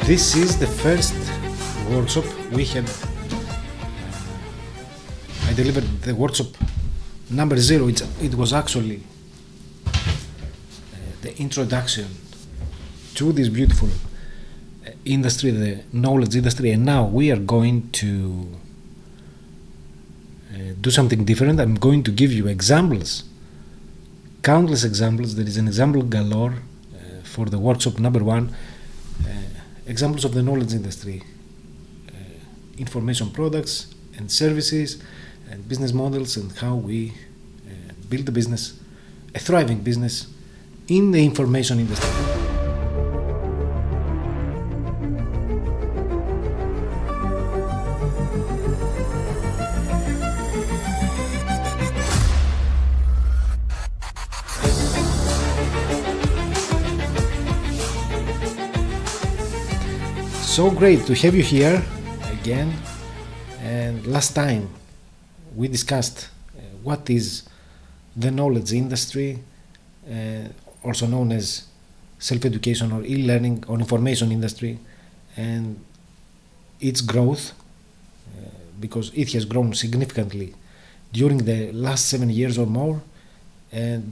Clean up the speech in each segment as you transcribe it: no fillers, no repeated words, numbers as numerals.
This is the first workshop we had. I delivered the workshop number 0. It was actually the introduction to this beautiful industry, the knowledge industry, and now we are going to do something different. I'm going to give you examples, countless examples. There is an example galore for the workshop number 1. Examples of the knowledge industry, information products and services and business models, and how we build a business, a thriving business in the information industry. So great to have you here again. And last time we discussed what is the knowledge industry, also known as self-education or e-learning or information industry, and its growth, because it has grown significantly during the last 7 years or more,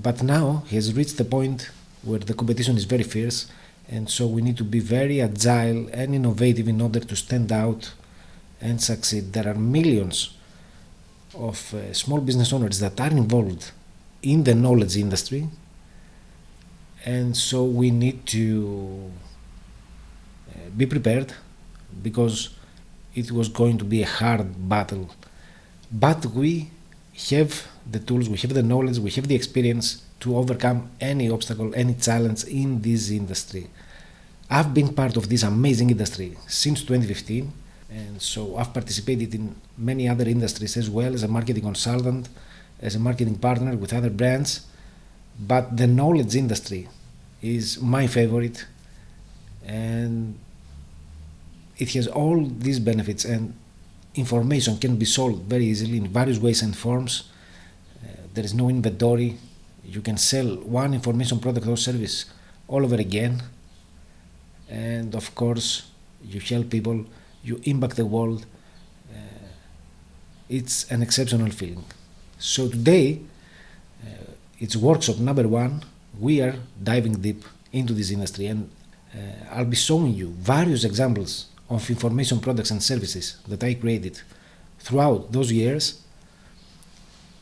but now has reached the point where the competition is very fierce. And so we need to be very agile and innovative in order to stand out and succeed. There are millions of small business owners that are involved in the knowledge industry, and so we need to be prepared, because it was going to be a hard battle. But we have the tools, we have the knowledge, we have the experience to overcome any obstacle, any challenge in this industry. I've been part of this amazing industry since 2015, and so I've participated in many other industries as well, as a marketing consultant, as a marketing partner with other brands. But the knowledge industry is my favorite, and it has all these benefits, and information can be sold very easily in various ways and forms. There is no inventory. You can sell one information product or service all over again, and of course you help people, you impact the world. It's an exceptional feeling. So today it's workshop number 1. We are diving deep into this industry, and I'll be showing you various examples of information products and services that I created throughout those years,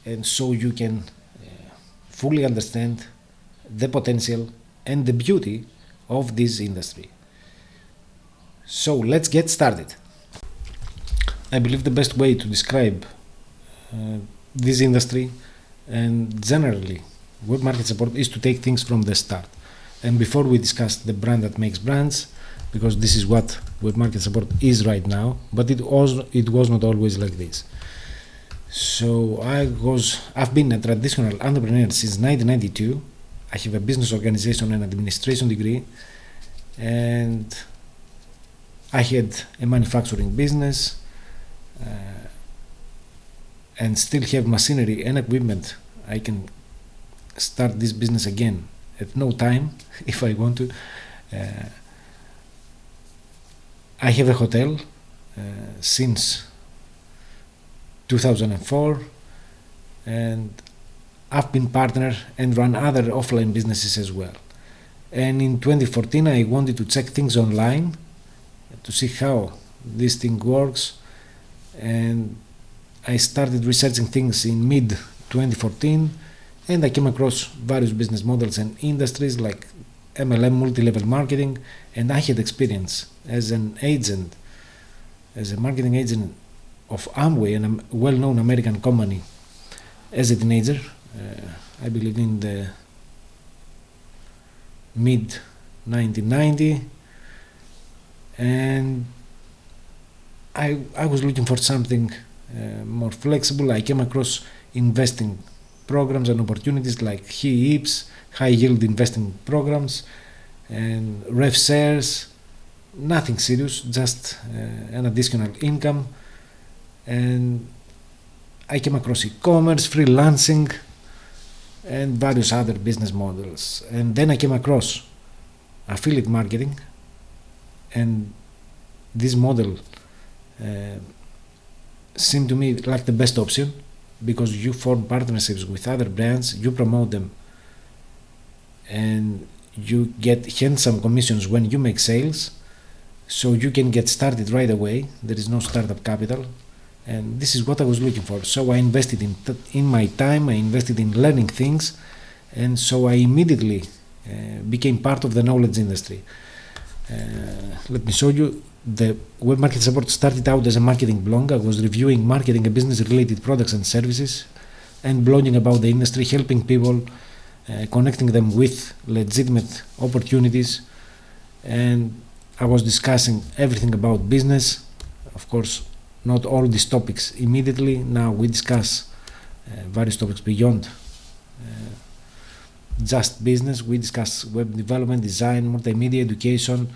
and so you can fully understand the potential and the beauty of this industry. So let's get started. I believe the best way to describe this industry and generally web market support is to take things from the start. And before we discuss the brand that makes brands, because this is what web market support is right now, but it was not always like this. So I've been a traditional entrepreneur since 1992. I have a business organization and administration degree, and I had a manufacturing business, and still have machinery and equipment. I can start this business again at no time if I want to. I have a hotel since 2004, and I've been partner and run other offline businesses as well. And in 2014 I wanted to check things online to see how this thing works, and I started researching things in mid 2014, and I came across various business models and industries like MLM, multi-level marketing, and I had experience as an agent, as a marketing agent of Amway, a well-known American company, as a teenager. I believe in the mid 1990, and I was looking for something more flexible. I came across investing programs and opportunities like HIIPs, high yield investing programs, and ref shares. Nothing serious, just an additional income. And I came across e-commerce, freelancing, and various other business models. And then I came across affiliate marketing, and this model uh, seemed to me like the best option, because you form partnerships with other brands, you promote them, and you get handsome commissions when you make sales, so you can get started right away. There is no startup capital, and this is what I was looking for. So I invested in my time, I invested in learning things, and so I immediately became part of the knowledge industry. Let me show you. The Web Market Support started out as a marketing blog. I was reviewing marketing and business related products and services and blogging about the industry, helping people, connecting them with legitimate opportunities, and I was discussing everything about business. Of course, not all these topics immediately. Now we discuss various topics beyond just business. We discuss web development, design, multimedia, education,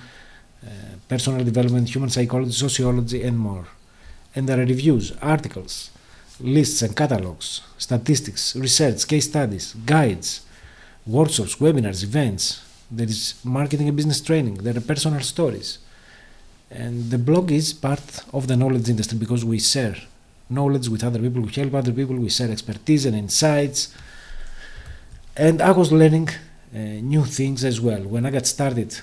personal development, human psychology, sociology, and more. And there are reviews, articles, lists and catalogs, statistics, research, case studies, guides, workshops, webinars, events. There is marketing and business training. There are personal stories. And the blog is part of the knowledge industry, because we share knowledge with other people, we help other people, we share expertise and insights. And I was learning new things as well. When I got started,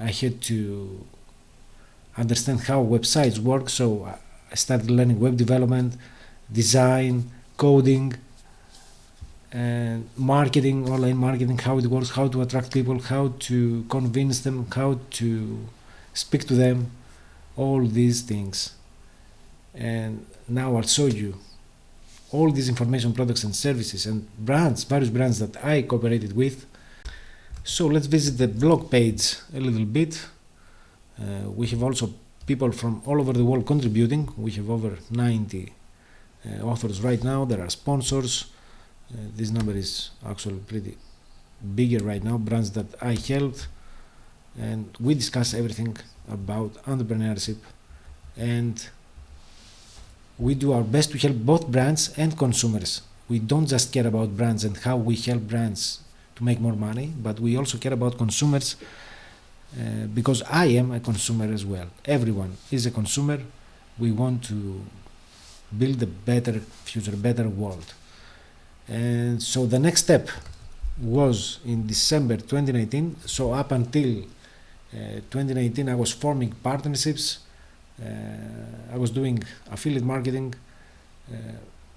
I had to understand how websites work, so I started learning web development, design, coding, and marketing, online marketing, how it works, how to attract people, how to convince them, how to speak to them, all these things. And now I'll show you all these information, products and services and brands, various brands that I cooperated with. So let's visit the blog page a little bit. We have also people from all over the world contributing. We have over 90 authors right now. There are sponsors. This number is actually pretty bigger right now, brands that I helped, and we discuss everything about entrepreneurship, and we do our best to help both brands and consumers. We don't just care about brands and how we help brands to make more money, but we also care about consumers, because I am a consumer as well. Everyone is a consumer. We want to build a better future, a better world. And so the next step was in December 2019. So up until 2019, I was forming partnerships. I was doing affiliate marketing.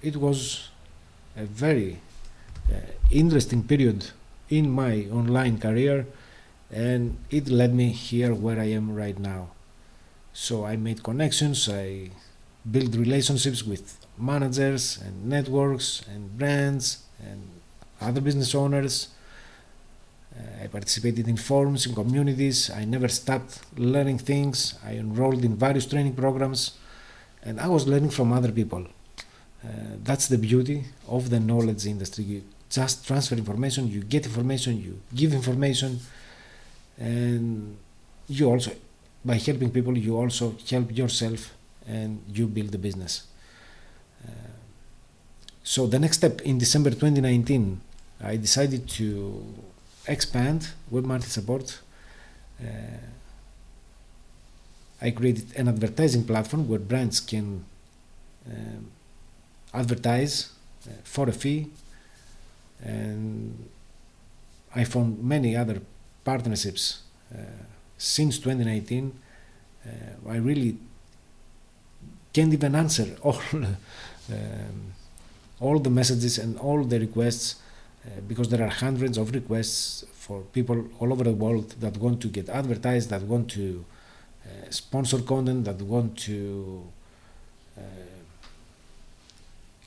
It was a very interesting period in my online career, and it led me here where I am right now. So I made connections, I built relationships with managers and networks and brands and other business owners. I participated in forums, in communities. I never stopped learning things. I enrolled in various training programs, and I was learning from other people. That's the beauty of the knowledge industry. You just transfer information, you get information, you give information, and you also, by helping people, you also help yourself and you build the business. So the next step, in December 2019, I decided to expand Web Market Support. I created an advertising platform where brands can advertise for a fee, and I found many other partnerships since 2019. I really can't even answer all the messages and all the requests, because there are hundreds of requests for people all over the world that want to get advertised, that want to sponsor content, that want to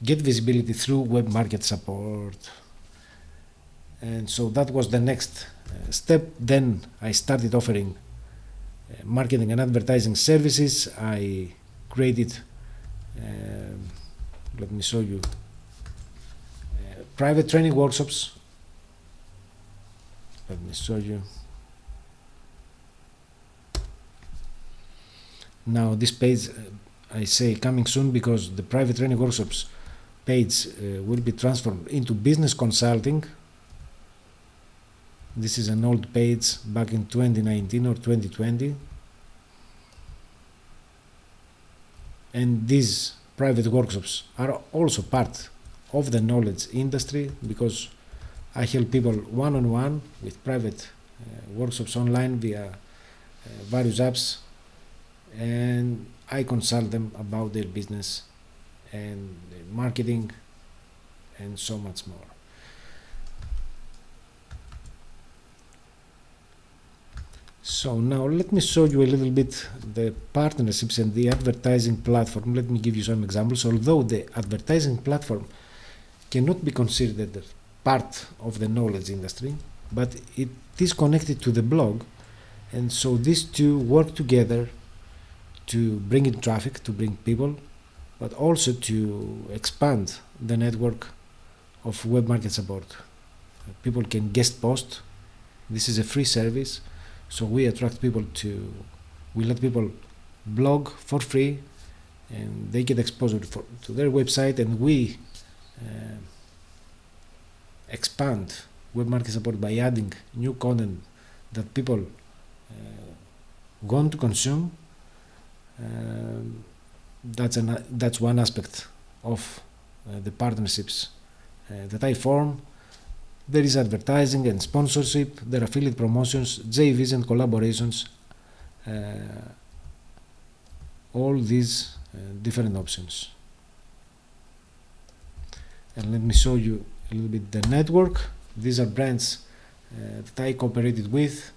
get visibility through Web Market Support. And so that was the next step. Then I started offering marketing and advertising services. I created, let me show you, private training workshops. Let me show you. Now this page, I say coming soon, because the private training workshops page will be transformed into business consulting. This is an old page back in 2019 or 2020. and these private workshops are also part of the knowledge industry, because I help people one-on-one with private workshops online via various apps, and I consult them about their business and their marketing and so much more. So now let me show you a little bit the partnerships and the advertising platform. Let me give you some examples. Although the advertising platform cannot be considered part of the knowledge industry, but it is connected to the blog, and so these two work together to bring in traffic, to bring people, but also to expand the network of web market support. People can guest post. This is a free service, so we attract people we let people blog for free, and they get exposure to their website, and we expand web market support by adding new content that people want to consume. That's one aspect of the partnerships that I form. There is advertising and sponsorship, there are affiliate promotions, JVs and collaborations, all these different options. And let me show you a little bit the network. These are brands that I cooperated with.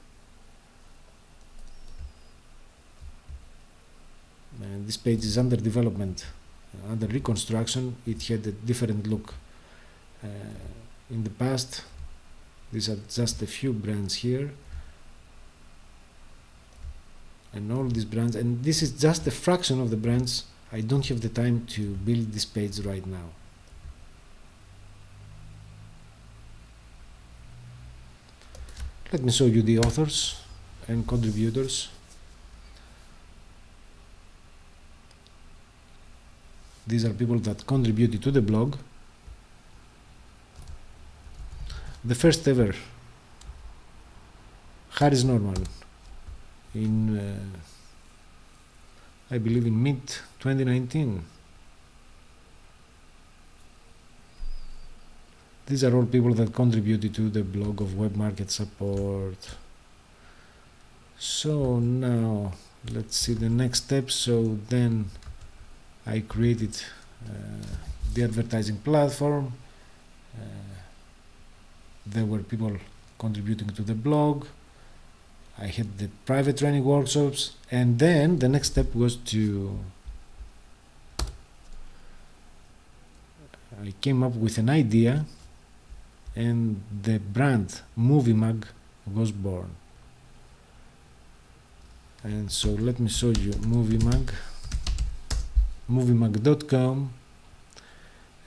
And this page is under development, under reconstruction. It had a different look in the past. These are just a few brands here, and all these brands, and this is just a fraction of the brands. I don't have the time to build this page right now. Let me show you the authors and contributors. These are people that contributed to the blog. The first ever Harris Norman in I believe in mid 2019. These are all people that contributed to the blog of web market support. So now let's see the next step. So then I created the advertising platform. There were people contributing to the blog. I had the private training workshops, and then the next step was I came up with an idea, and the brand Movie Mag was born. And so let me show you Movie Mag, moviemag.com.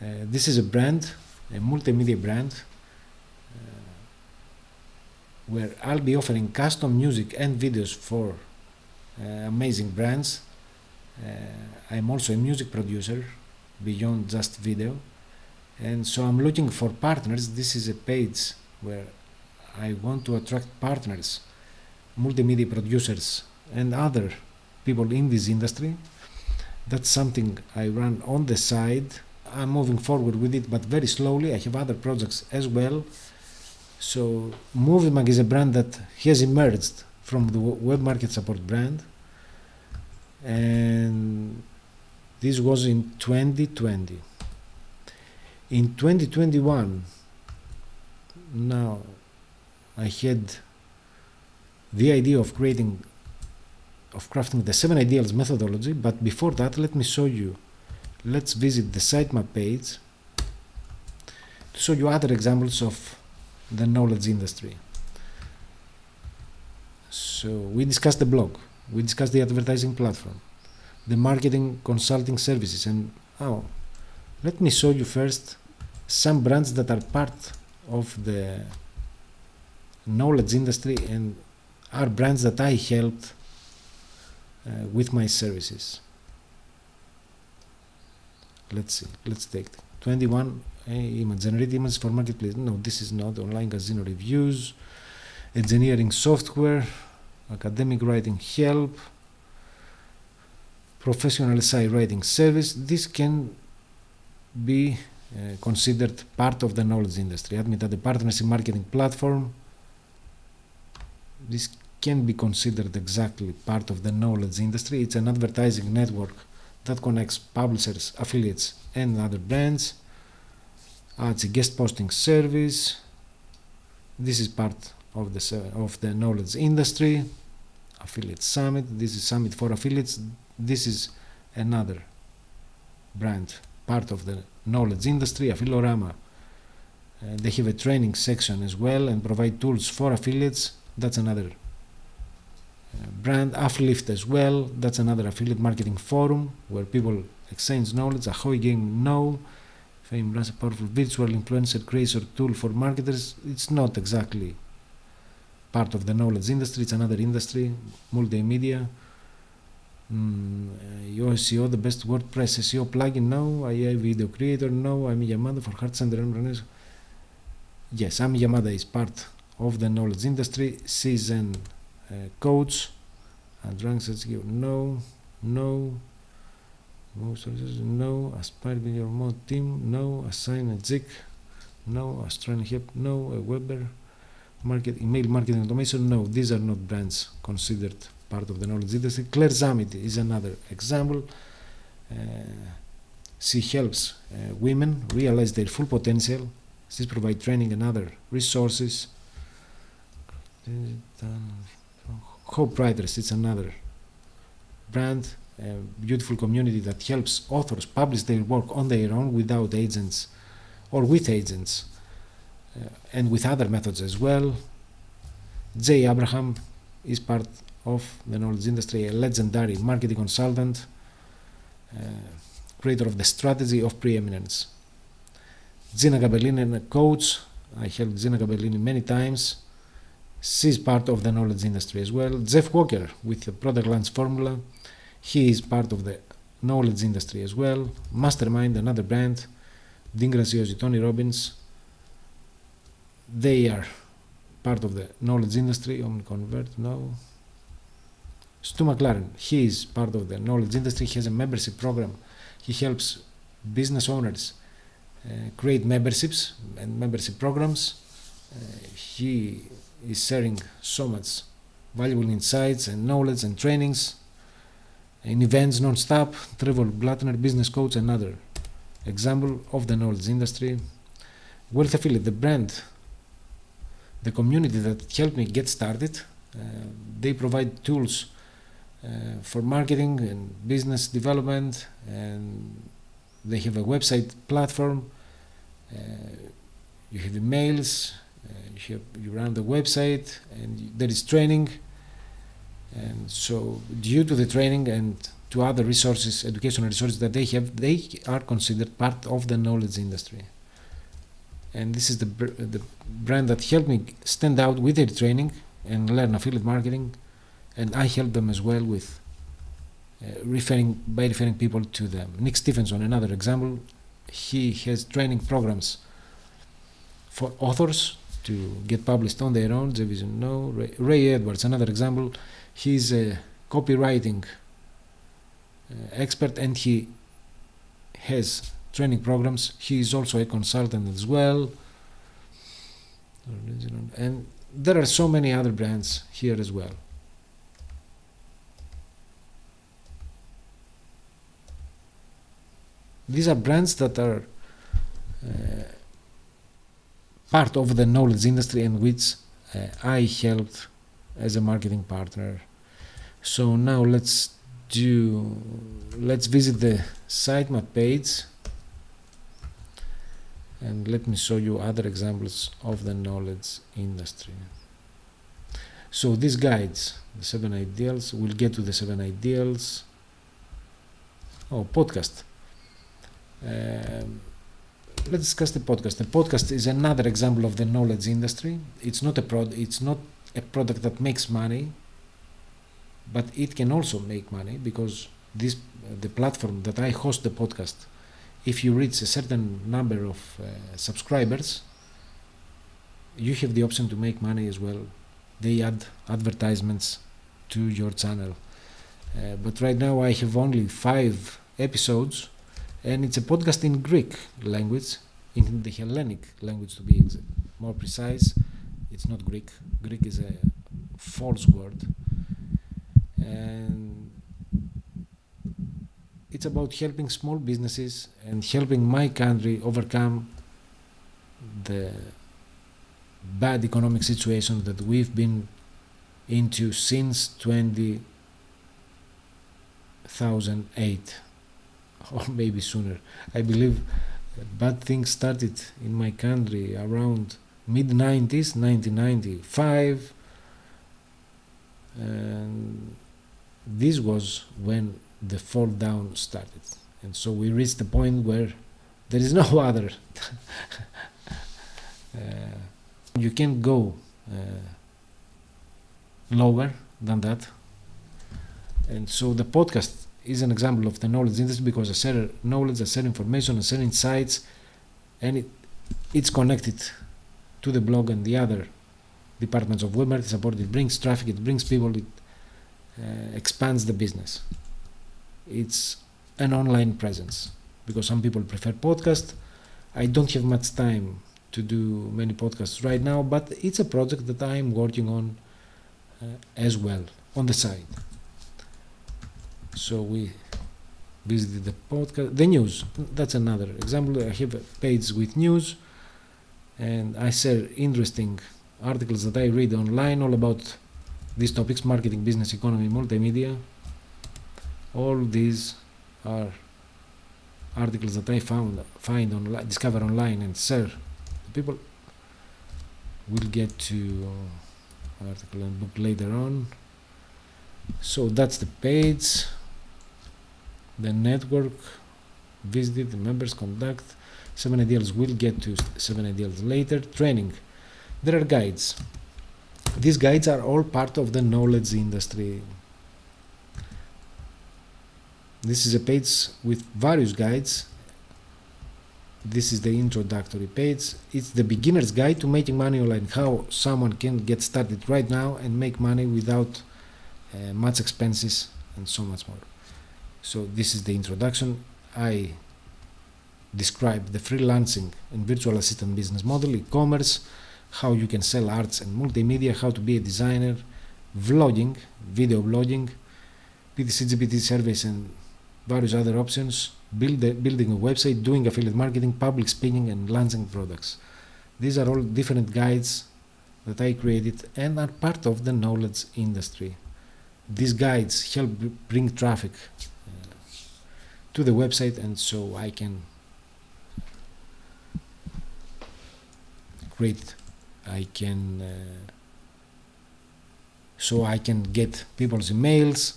This is a brand, a multimedia brand, where I'll be offering custom music and videos for amazing brands. I'm also a music producer beyond just video, and so I'm looking for partners. This is a page where I want to attract partners, multimedia producers and other people in this industry. That's something I run on the side. I'm moving forward with it, but very slowly. I have other projects as well. So MovieMag is a brand that has emerged from the web market support brand, and this was in 2020. In 2021, now I had the idea of crafting the 7 ideals methodology, but before that, let me show you. Let's visit the sitemap page to show you other examples of the knowledge industry. So we discussed the blog, we discussed the advertising platform, the marketing consulting services, and let me show you first some brands that are part of the knowledge industry and are brands that I helped with my services. Let's see, let's take 21 image, generate images for marketplace. No, this is not online casino reviews, engineering software, academic writing help, professional site rating service. This can be considered part of the knowledge industry. Admit that the partnership marketing platform, this can be considered exactly part of the knowledge industry. It's an advertising network that connects publishers, affiliates, and other brands. It's a guest posting service. This is part of the knowledge industry. Affiliate Summit. This is Summit for Affiliates. This is another brand, part of the knowledge industry. Affiliorama. They have a training section as well and provide tools for affiliates. That's another brand. Uplift as well. That's another affiliate marketing forum where people exchange knowledge. Ahoy Game Know. Fame runs a powerful virtual influencer creator tool for marketers. It's not exactly part of the knowledge industry. It's another industry. Multimedia. SEO, the best WordPress SEO plugin. No. AI video creator. No. Ami Yamada for heart center entrepreneurs. Yes, Ami Yamada is part of the knowledge industry. Season coach. Advanced SEO. No. Most resources, no. Aspire with your mod team, no. Assign a Zik, no. Australian Help, no. A Weber, email marketing automation, no. These are not brands considered part of the knowledge industry. Claire Zamit is another example. She helps women realize their full potential. She provides training and other resources. Hope Writers, it's another brand. A beautiful community that helps authors publish their work on their own without agents or with agents and with other methods as well. Jay Abraham is part of the knowledge industry, a legendary marketing consultant, creator of the strategy of preeminence. Gina Gabellini, a coach. I helped Gina Gabellini many times. She's part of the knowledge industry as well. Jeff Walker with the product launch formula. He is part of the knowledge industry as well. Mastermind, another brand. Dean Graziosi, Tony Robbins. They are part of the knowledge industry. OmniConvert, no. Stu McLaren, he is part of the knowledge industry. He has a membership program. He helps business owners create memberships and membership programs. He is sharing so much valuable insights and knowledge and trainings in events non-stop. Trevor Blattner, business coach, another example of the knowledge industry. Wealth Affiliate, the brand, the community that helped me get started. They provide tools for marketing and business development, and they have a website platform. You have emails, you run the website, and there is training. And so due to the training and to other resources, educational resources that they have, they are considered part of the knowledge industry. And this is the brand that helped me stand out with their training and learn affiliate marketing. And I help them as well with referring people to them. Nick Stephenson, another example. He has training programs for authors to get published on their own. Ray Edwards, another example. He's a copywriting expert and he has training programs. He is also a consultant as well. And there are so many other brands here as well. These are brands that are part of the knowledge industry and which I helped as a marketing partner. So now let's visit the sitemap page and let me show you other examples of the knowledge industry. So these guides, the 7 ideals, we'll get to the 7 ideals. Podcast. Let's discuss the podcast. The podcast is another example of the knowledge industry. It's not a product that makes money, but it can also make money because the platform that I host the podcast, if you reach a certain number of subscribers, you have the option to make money as well. They add advertisements to your channel. But right now I have only 5 episodes, and it's a podcast in Greek language, in the Hellenic language to be more precise. It's not Greek. Greek is a false word. And it's about helping small businesses and helping my country overcome the bad economic situation that we've been into since 2008, or maybe sooner. I believe bad things started in my country around mid-90s, 1995, and this was when the fall down started. And so we reached the point where there is no other. You can't go lower than that. And so the podcast is an example of the knowledge industry, because I share knowledge, I share information, I share insights, and it's connected to the blog and the other departments of web marketing support. It brings traffic, it brings people, it expands the business. It's an online presence, because some people prefer podcast. I don't have much time to do many podcasts right now, but it's a project that I'm working on as well on the side. So we visited the podcast, the news. That's another example. I have a page with news, and I share interesting articles that I read online all about these topics: marketing, business, economy, multimedia. All these are articles that I find online, discover online, and share. People will get to article and book later on. So that's the page, the network, visited, the members, contact. 7 ideals, will get to 7 ideals later. Training, there are guides. These guides are all part of the knowledge industry. This is a page with various guides. This is the introductory page. It's the beginner's guide to making money online, how someone can get started right now and make money without much expenses and so much more. So this is the introduction. I describe the freelancing and virtual assistant business model, e-commerce, how you can sell arts and multimedia, how to be a designer, vlogging, video blogging, PTC, GPT surveys, and various other options, building a website, doing affiliate marketing, public speaking, and launching products. These are all different guides that I created and are part of the knowledge industry. These guides help bring traffic to the website, and so I can get people's emails,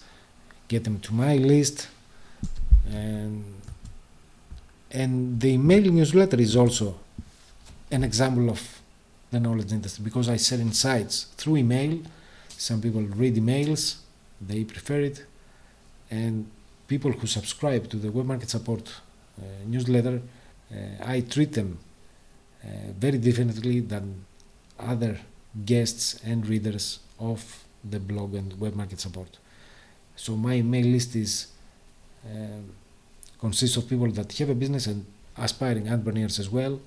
get them to my list, and the email newsletter is also an example of the knowledge industry, because I share insights through email. Some people read emails, they prefer it, and people who subscribe to the web market support newsletter, I treat them very differently than other guests and readers of the blog and web market support. So my email list is consists of people that have a business and aspiring entrepreneurs as well,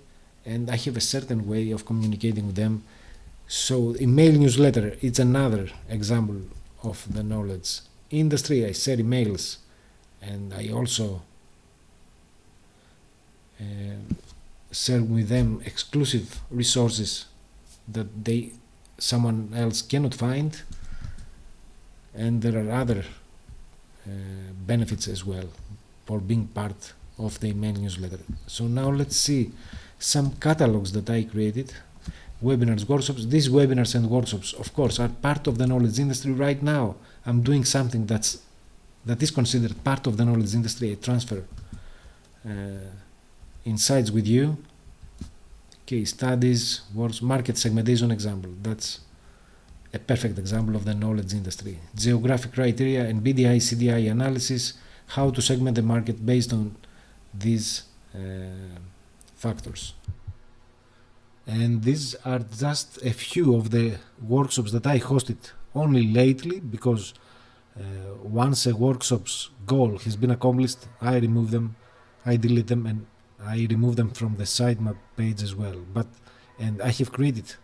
and I have a certain way of communicating with them. So email newsletter, it's another example of the knowledge industry. I share emails, and I also share with them exclusive resources that someone else cannot find, and there are other benefits as well for being part of the email newsletter. So now let's see some catalogs that I created. Webinars, workshops. These webinars and workshops, of course, are part of the knowledge industry. Right now I'm doing something that is considered part of the knowledge industry. I transfer insights with you. Case studies, market segmentation example. That's a perfect example of the knowledge industry. Geographic criteria and BDI, CDI analysis, how to segment the market based on these factors. And these are just a few of the workshops that I hosted only lately, because Once a workshop's goal has been accomplished, I remove them, I delete them, and I remove them from the sitemap page as well. And I have created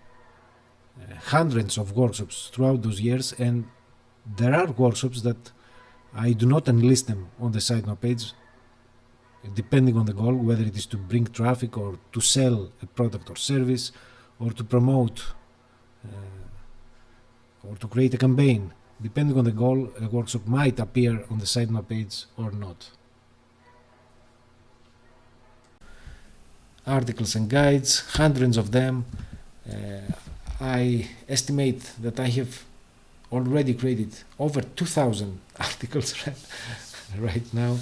hundreds of workshops throughout those years, and there are workshops that I do not enlist them on the sitemap page, depending on the goal, whether it is to bring traffic or to sell a product or service, or to promote or to create a campaign. Depending on the goal, a workshop might appear on the sitemap page or not. Articles and guides, hundreds of them. I estimate that I have already created over 2,000 articles right now.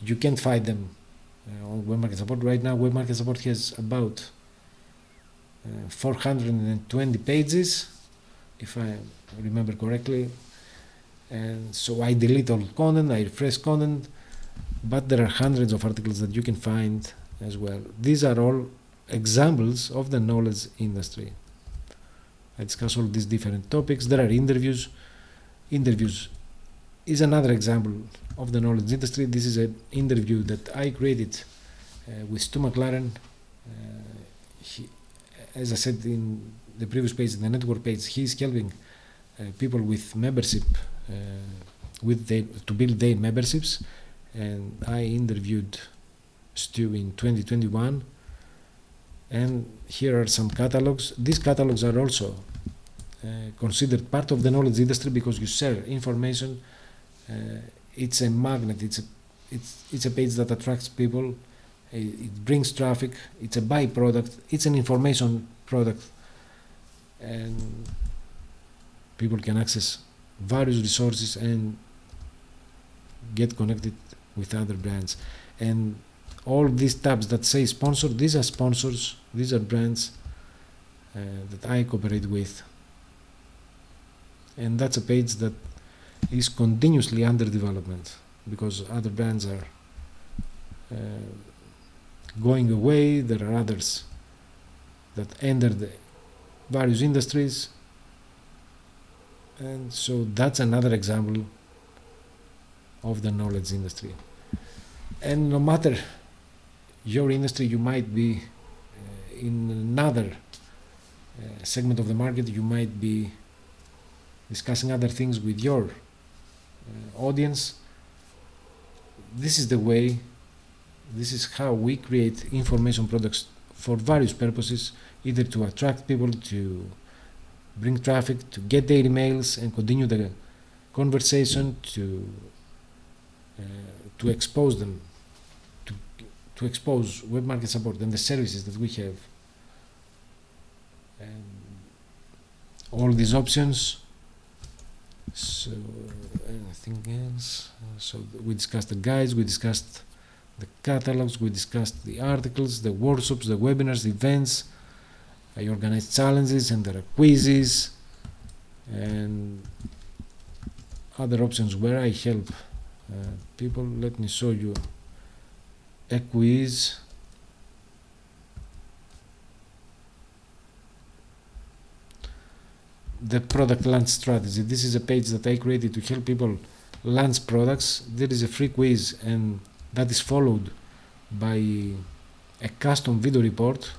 You can't find them on Web Market Support. Right now, Web Market Support has about 420 pages, if I remember correctly. And so I delete all content, I refresh content, but there are hundreds of articles that you can find as well. These are all examples of the knowledge industry. I discuss all these different topics. There are interviews. Interviews is another example of the knowledge industry. This is an interview that I created with Stu McLaren. As I said in the previous page, the network page, he's helping people with membership, to build their memberships, and I interviewed Stu in 2021. And here are some catalogs. These catalogs are also considered part of the knowledge industry because you share information. It's a magnet. It's a page that attracts people. It brings traffic. It's a byproduct. It's an information product, and people can access various resources and get connected with other brands. And all these tabs that say sponsor, these are sponsors, these are brands that I cooperate with. And that's a page that is continuously under development because other brands are going away. There are others that enter the various industries. And so that's another example of the knowledge industry. And no matter your industry, you might be in another segment of the market, you might be discussing other things with your audience. This is the way, this is how we create information products for various purposes, either to attract people, to bring traffic, to get their emails and continue the conversation, to expose them, to expose Web Market Support and the services that we have. And all these options. So anything else? So we discussed the guides, we discussed the catalogs, we discussed the articles, the workshops, the webinars, the events. I organize challenges and there are quizzes and other options where I help people. Let me show you a quiz. The product launch strategy. This is a page that I created to help people launch products. There is a free quiz and that is followed by a custom video report.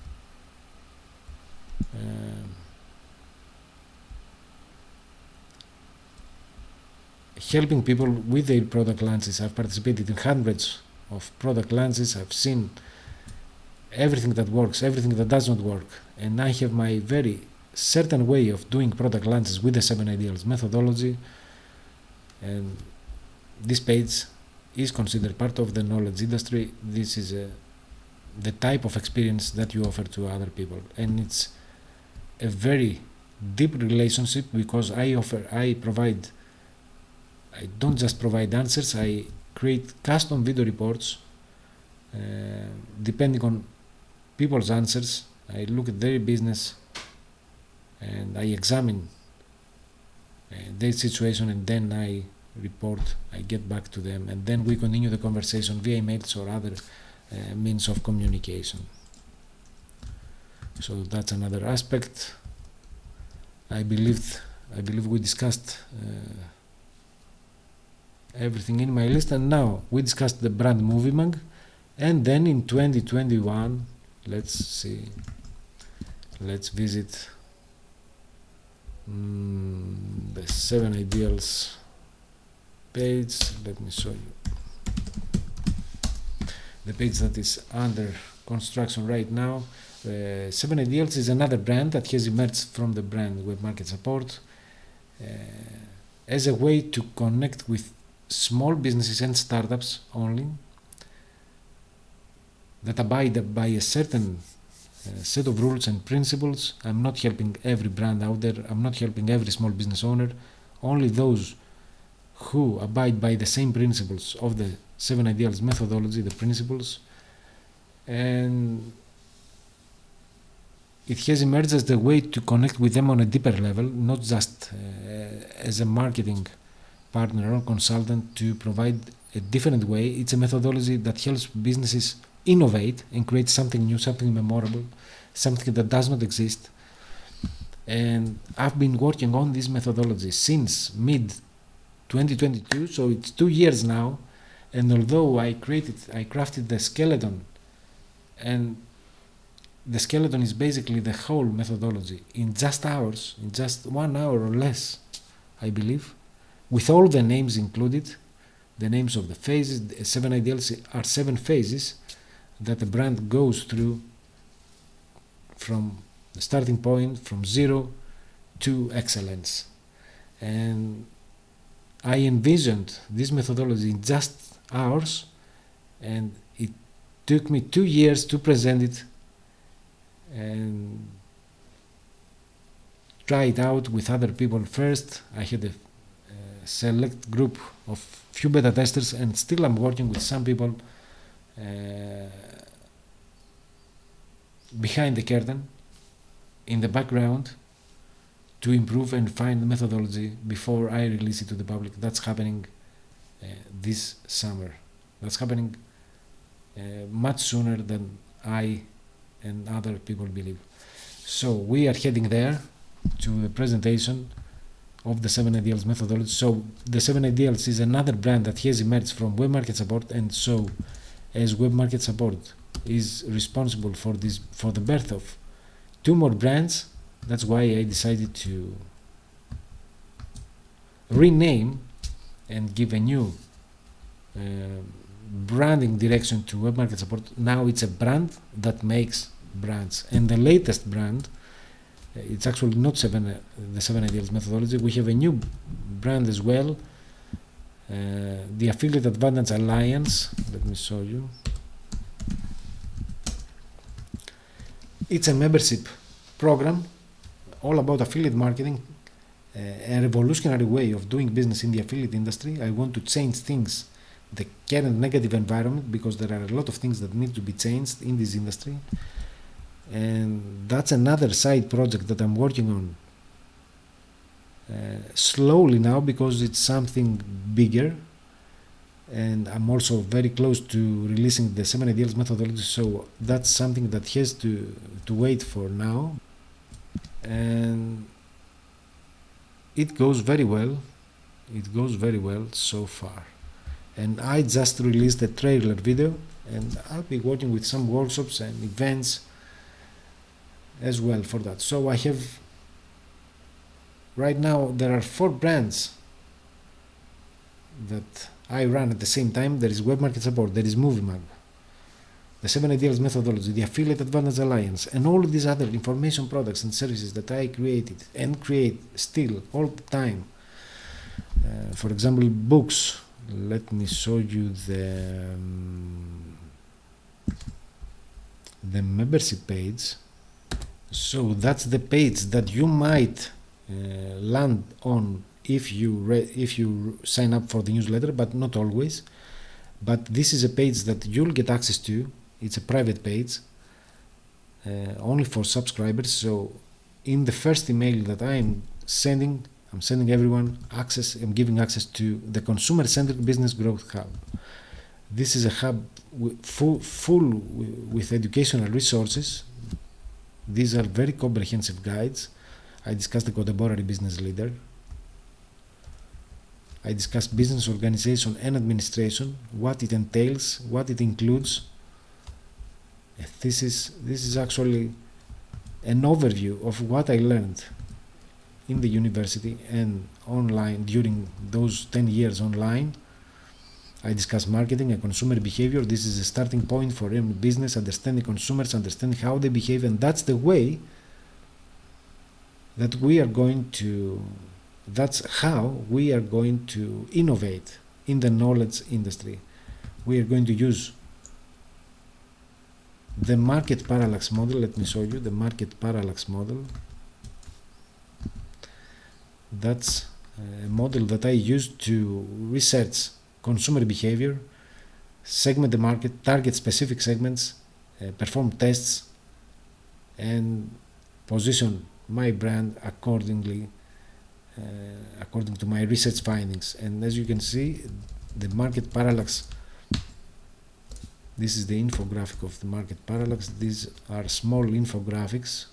Helping people with their product launches. I've participated in hundreds of product launches. I've seen everything that works, everything that does not work, and I have my very certain way of doing product launches with the 7 Ideals methodology. And this page is considered part of the knowledge industry. This is the type of experience that you offer to other people, and it's a very deep relationship because I don't just provide answers, I create custom video reports depending on people's answers. I look at their business and I examine their situation, and then I report, I get back to them, and then we continue the conversation via emails or other means of communication. So that's another aspect. I believe we discussed everything in my list. And now we discussed the brand Movimag, and then in 2021, let's see, let's visit the 7 Ideals page. Let me show you the page that is under construction right now. 7 Ideals is another brand that has emerged from the brand Web Market Support as a way to connect with small businesses and startups only that abide by a certain set of rules and principles. I'm not helping every brand out there, I'm not helping every small business owner, only those who abide by the same principles of the 7 Ideals methodology, the principles. And it has emerged as the way to connect with them on a deeper level, not just as a marketing partner or consultant to provide a different way. It's a methodology that helps businesses innovate and create something new, something memorable, something that does not exist. And I've been working on this methodology since mid 2022, so it's 2 years now. And although I crafted the skeleton, and the skeleton is basically the whole methodology in just hours, in just 1 hour or less, I believe, with all the names included, the names of the phases. The 7 Ideals are 7 phases that the brand goes through from the starting point, from 0 to excellence. And I envisioned this methodology in just hours, and it took me 2 years to present it and try it out with other people first. I had a select group of few beta testers, and still I'm working with some people behind the curtain, in the background, to improve and refine the methodology before I release it to the public. That's happening this summer. That's happening much sooner than I and other people believe. So we are heading there to the presentation of the 7 Ideals methodology. So the 7 Ideals is another brand that has emerged from Web Market Support, and so as Web Market Support is responsible for the birth of 2 more brands, that's why I decided to rename and give a new branding direction to Web Market Support. Now it's a brand that makes brands, and the latest brand, it's actually not the 7 Ideals methodology. We have a new brand as well, the Affiliate Advantage Alliance. Let me show you. It's a membership program all about affiliate marketing, a revolutionary way of doing business in the affiliate industry. I want to change things, the current negative environment, because there are a lot of things that need to be changed in this industry. And that's another side project that I'm working on slowly now, because it's something bigger, and I'm also very close to releasing the 7 Ideals methodology, so that's something that has to wait for now. And it goes very well so far. And I just released a trailer video, and I'll be working with some workshops and events as well for that. So I have, right now there are 4 brands that I run at the same time. There is Web Market Support, there is Movimag, the 7 Ideals methodology, the Affiliate Advantage Alliance, and all of these other information products and services that I created and create still all the time. For example, books. Let me show you the membership page. So that's the page that you might land on if you sign up for the newsletter, but not always. But this is a page that you'll get access to. It's a private page, only for subscribers. So in the first email that I'm sending everyone access. I'm giving access to the consumer-centric business growth hub. This is a hub full with educational resources. These are very comprehensive guides. I discussed the contemporary business leader. I discuss business organization and administration, what it entails, what it includes. This is actually an overview of what I learned in the university and online during those 10 years online. I discuss marketing and consumer behavior. This is a starting point for any business, understanding consumers, understanding how they behave, and that's the way that that's how we are going to innovate in the knowledge industry. We are going to use the market parallax model. Let me show you the market parallax model. That's a model that I used to research consumer behavior, segment the market, target specific segments, perform tests, and position my brand accordingly, according to my research findings. And as you can see, the market parallax, this is the infographic of the market parallax. These are small infographics.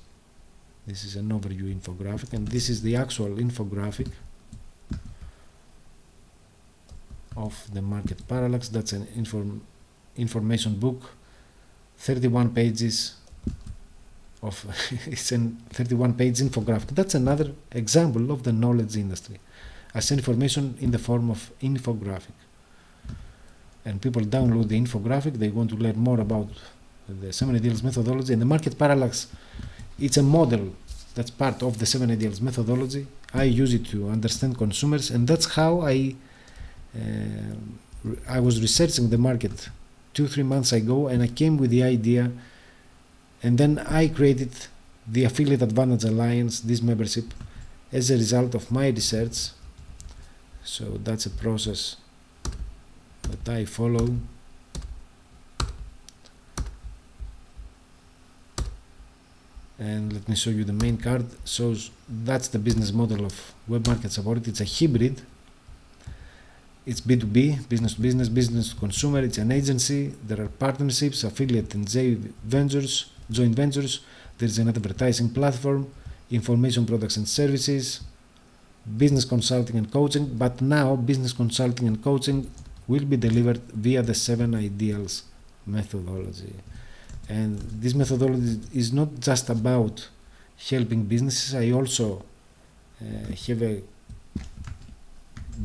This is an overview infographic, and this is the actual infographic of the market parallax. That's an information book, 31 pages of it's a 31-page infographic. That's another example of the knowledge industry as information in the form of infographic. And people download the infographic, they want to learn more about the 7 ideals methodology. And the market parallax, it's a model that's part of the 7 ideals methodology. I use it to understand consumers, and that's how I was researching the market 2-3 months ago, and I came with the idea, and then I created the Affiliate Advantage Alliance, this membership, as a result of my research. So that's a process that I follow. And let me show you the main card. Shows that's the business model of Web Market Support. It's a hybrid. It's B2B, business to business, business to consumer. It's an agency. There are partnerships, affiliate and joint ventures. There's an advertising platform, information products and services, business consulting and coaching. But now business consulting and coaching will be delivered via the 7 ideals methodology. And this methodology is not just about helping businesses. I also have a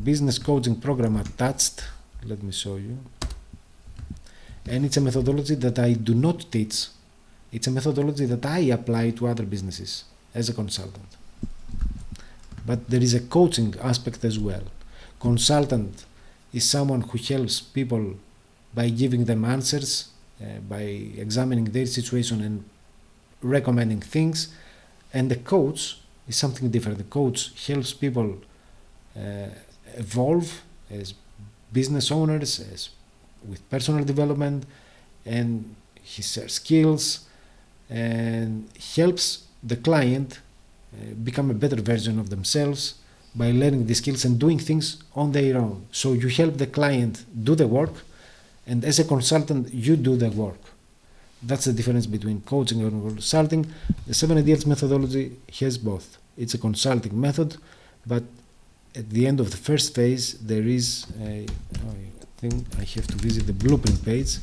business coaching program attached. Let me show you. And it's a methodology that I do not teach. It's a methodology that I apply to other businesses as a consultant. But there is a coaching aspect as well. Consultant is someone who helps people by giving them answers, by examining their situation and recommending things. And the coach is something different. The coach helps people evolve as business owners, as with personal development, and he shares skills and helps the client become a better version of themselves by learning the skills and doing things on their own. So you help the client do the work, and as a consultant you do the work. That's the difference between coaching and consulting. The 7 ideals methodology has both. It's a consulting method, but at the end of the first phase there is I think I have to visit the blueprint page.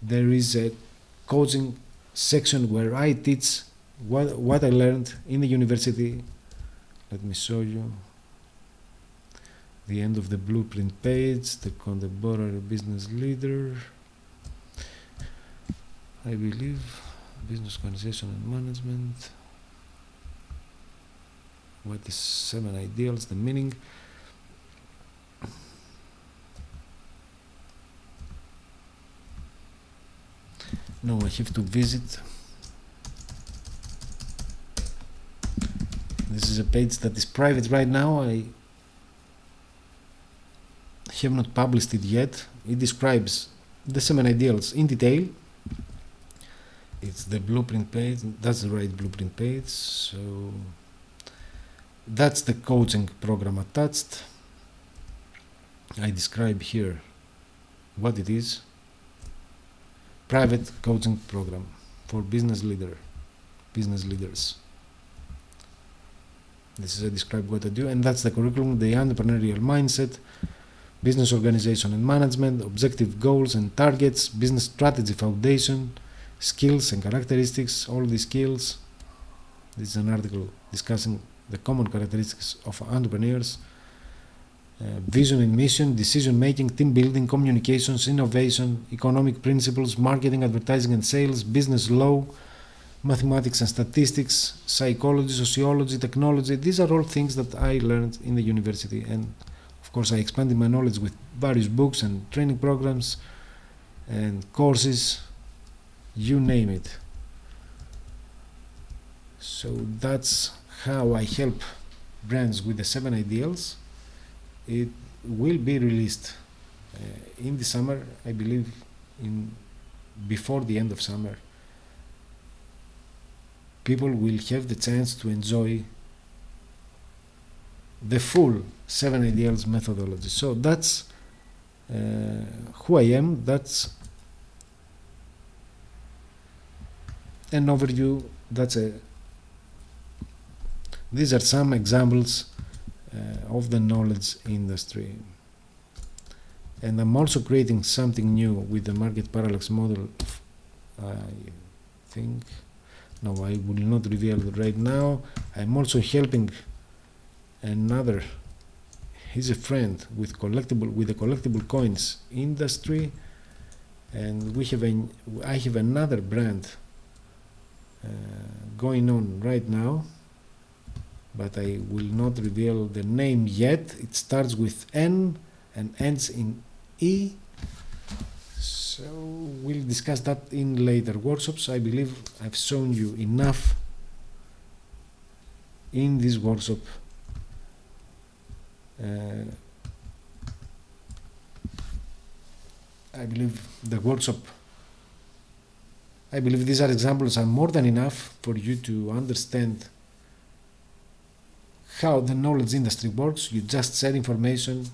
There is a coaching section where I teach what I learned in the university. Let me show you the end of the blueprint page, the contemporary business leader, I believe, business organization and management. What is 7 ideals, the meaning. No, I have to visit. This is a page that is private right now. I have not published it yet. It describes the 7 ideals in detail. It's the blueprint page. That's the right blueprint page. So that's the coaching program attached. I describe here what it is. Private coaching program for business leaders. This is I describe what I do, and that's the curriculum, the entrepreneurial mindset, business organization and management, objective goals and targets, business strategy foundation, skills and characteristics, all these skills. This is an article discussing the common characteristics of entrepreneurs, vision and mission, decision making, team building, communications, innovation, economic principles, marketing, advertising and sales, business law, mathematics and statistics, psychology, sociology, technology. These are all things that I learned in the university, and of course I expanded my knowledge with various books and training programs and courses, you name it. So that's how I help brands with the 7 ideals. It will be released in the summer, I believe, before the end of summer. People will have the chance to enjoy the full 7 ideals methodology. So that's who I am. That's an overview. These are some examples of the knowledge industry. And I'm also creating something new with the market parallax model. I think, no, I will not reveal it right now. I'm also helping another, he's a friend with the collectible coins industry, and I have another brand going on right now, but I will not reveal the name yet. It starts with N and ends in E. So we'll discuss that in later workshops. I believe I've shown you enough in this workshop. I believe these are examples are more than enough for you to understand how the knowledge industry works. You just share information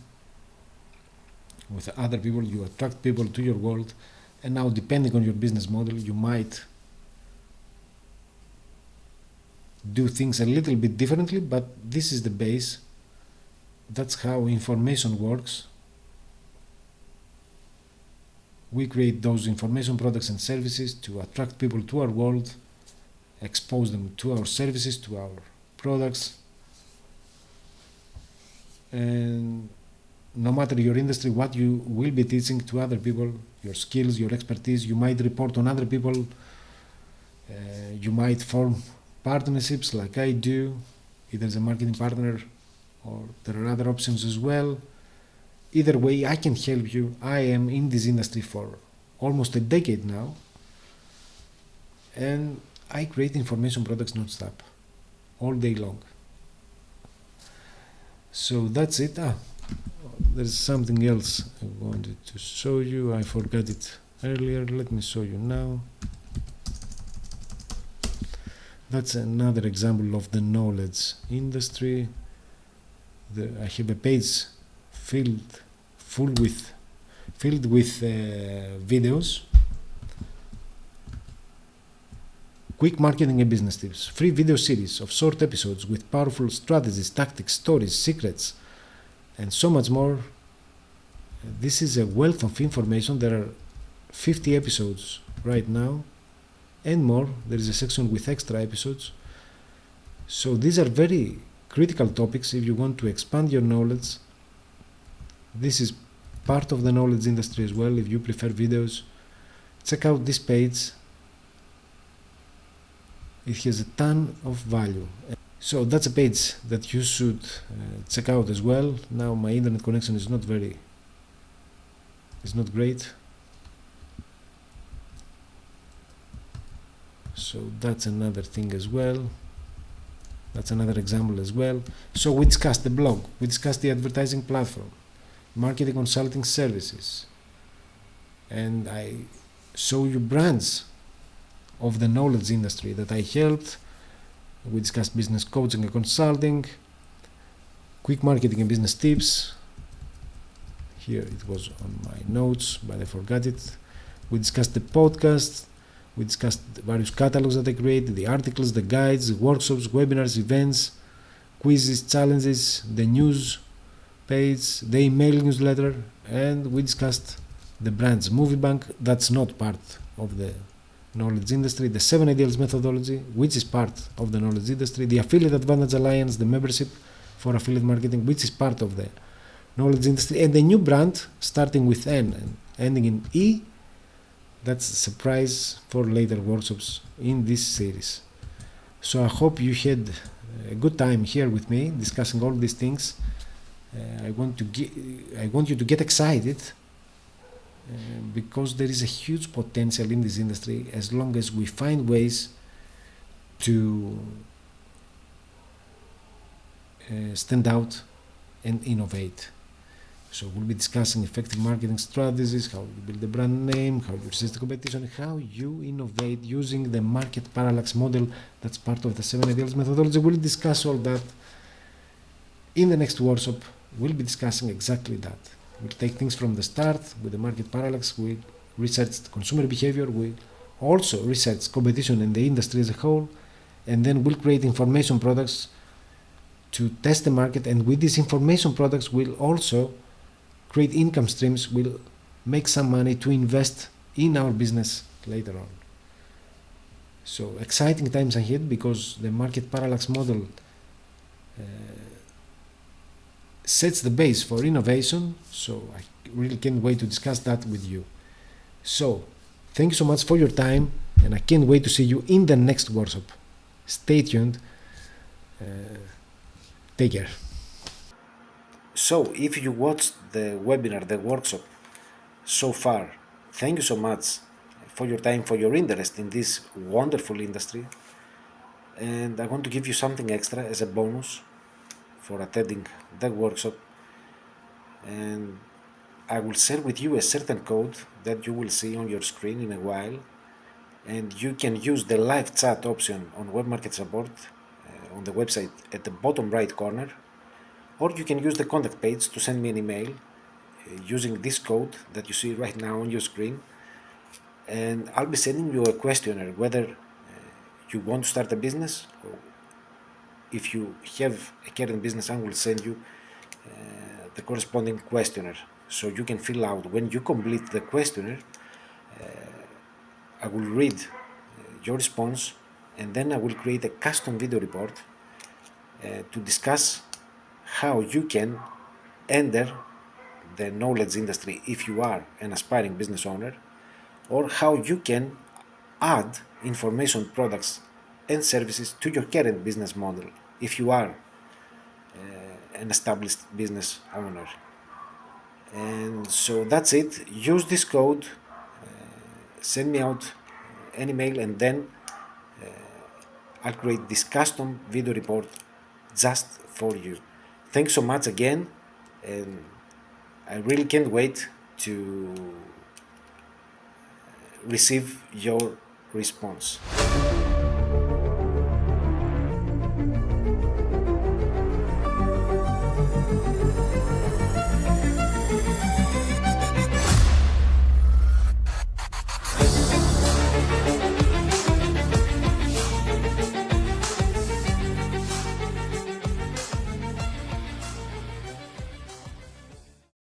with other people, you attract people to your world, and now depending on your business model, you might do things a little bit differently, but this is the base. That's how information works. We create those information products and services to attract people to our world, expose them to our services, to our products, and no matter your industry, what you will be teaching to other people, your skills, your expertise, you might report on other people, you might form partnerships like I do, either as a marketing partner or there are other options as well. Either way, I can help you. I am in this industry for almost a decade now, and I create information products non-stop, all day long. So that's it. There's something else I wanted to show you. I forgot it earlier. Let me show you now. That's another example of the knowledge industry. I have a page filled with videos. Quick marketing and business tips. Free video series of short episodes with powerful strategies, tactics, stories, secrets, and so much more. This is a wealth of information. There are 50 episodes right now and more. There is a section with extra episodes. So these are very critical topics if you want to expand your knowledge. This is part of the knowledge industry as well. If you prefer videos, check out this page. It has a ton of value. So that's a page that you should check out as well. Now my internet connection is not great. So that's another thing as well. That's another example as well. So we discussed the blog, we discussed the advertising platform, marketing consulting services, and I show you brands of the knowledge industry that I helped. We discussed business coaching and consulting, quick marketing and business tips. Here it was on my notes, but I forgot it. We discussed the podcast. We discussed the various catalogs that I created, the articles, the guides, the workshops, webinars, events, quizzes, challenges, the news page, the email newsletter, and we discussed the brands Movie Bank, that's not part of the knowledge industry, the 7 Ideals methodology, which is part of the knowledge industry, the Affiliate Advantage Alliance, the membership for affiliate marketing, which is part of the knowledge industry, and the new brand starting with N and ending in E. That's a surprise for later workshops in this series. So I hope you had a good time here with me discussing all these things. I want you to get excited because there is a huge potential in this industry as long as we find ways to stand out and innovate. So we'll be discussing effective marketing strategies, how you build a brand name, how you resist the competition, how you innovate using the market parallax model that's part of the 7 Ideals methodology. We'll discuss all that in the next workshop. We'll be discussing exactly that. We'll take things from the start with the market parallax. We'll research consumer behavior. We'll also research competition in the industry as a whole. And then we'll create information products to test the market. And with these information products, we'll also create income streams. We'll make some money to invest in our business later on. So exciting times ahead because the market parallax model sets the base for innovation. So I really can't wait to discuss that with you. So thank you so much for your time, and I can't wait to see you in the next workshop. Stay tuned. Take care. So if you watched the webinar, the workshop so far, thank you so much for your time, for your interest in this wonderful industry. And I want to give you something extra as a bonus for attending the workshop, and I will share with you a certain code that you will see on your screen in a while, and you can use the live chat option on Web Market Support on the website at the bottom right corner, or you can use the contact page to send me an email using this code that you see right now on your screen, and I'll be sending you a questionnaire whether you want to start a business, or if you have a current business, I will send you the corresponding questionnaire so you can fill out. When you complete the questionnaire, I will read your response, and then I will create a custom video report to discuss how you can enter the knowledge industry if you are an aspiring business owner, or how you can add information products and services to your current business model if you are an established business owner. And so that's it. Use this code, send me out an email, and then I'll create this custom video report just for you. Thanks so much again, and I really can't wait to receive your response.